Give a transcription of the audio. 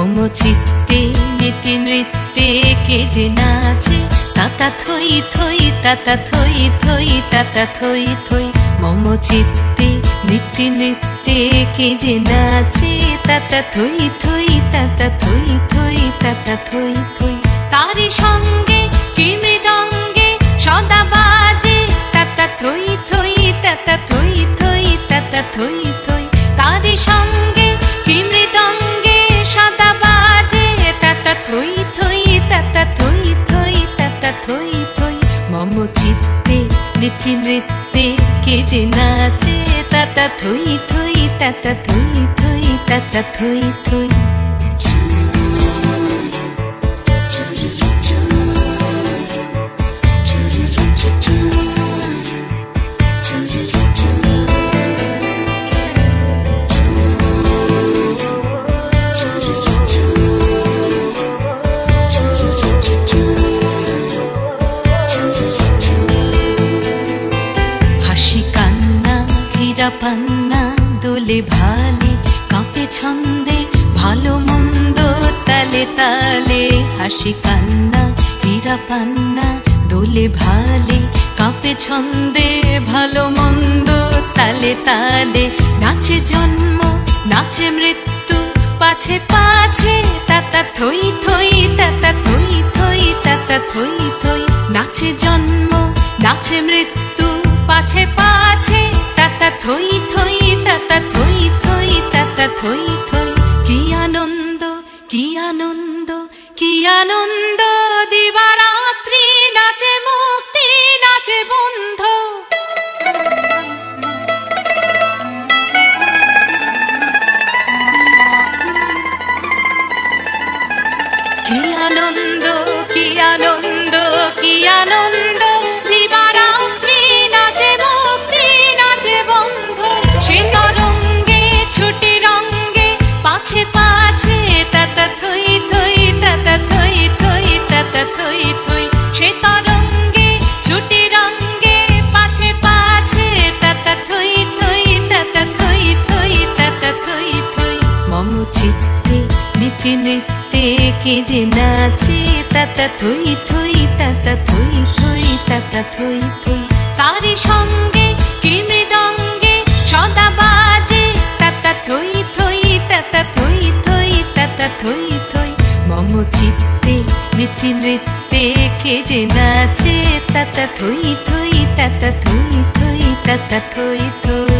মম চিত্তে নীতি নৃত্যে কে যে নাচে তাতা থই থই তাতা থই থই তাতা থই থই মম চিত্তে নীতি নৃত্যে কে যে নাচে তাতা থই থই তাতা থই থই তাতা থই থই তারি সঙ্গে কি মৃদঙ্গে সদা বাজে তাতা থই থই তাতা থই থই তাতা থই থই তারি সঙ্গে কি মৃদঙ্গে সদা বাজে তাতা থই থই তাতা থই থই তাতা থই থই মম চিত্তে নীতি নৃত্যে কে যে নাচে তাতা থই থই তাতা থই থই তাতা থই থই পান্না দোলে ভালে কাঁপে ছন্দে ভালো মন্দ তালে তালে হাসি কান্না হীরা পান্না দোলে ভালে কাঁপে ছন্দে ভালো মন্দ তালে তালে নাচে জন্ম নাচে মৃত্যু পাছে পাছে তাতা থই থই তাতা থই থই তাতা থই থই নাচে জন্ম নাচে মৃত্যু পাছে পাছে তাতা থই থই তাতা থই থই তাতা থই থই কি আনন্দ কি আনন্দ কি আনন্দ দিবারাত্রি নাচে মুক্তি নাচে বন্ধ কি আনন্দ কি আনন্দ কি আনন্দ দিবারাত্রি নাচে মুক্তি নাচে বন্ধ সে তরঙ্গে ছুটি রঙ্গে পাছে পাছে তাতা থই থই তাতা থই থই তাতা থই থই সে তরঙ্গে ছুটি রঙ্গে পাছে পাছে তাতা থই থই তাতা থই থই তাতা থই থই মম চিত্তে নীতি নৃত্যে কে যে নাচে তাতা থই থই তাতা থই থই তাতা থই থই তারি সঙ্গে কি মৃদঙ্গে সদা বাজে তাতা থই থই তাতা থই থই তাতা থই থই মম চিত্তে নীতি নৃত্যে কে যে নাচে তাতা থই থই তাতা থই থই তাতা থই থই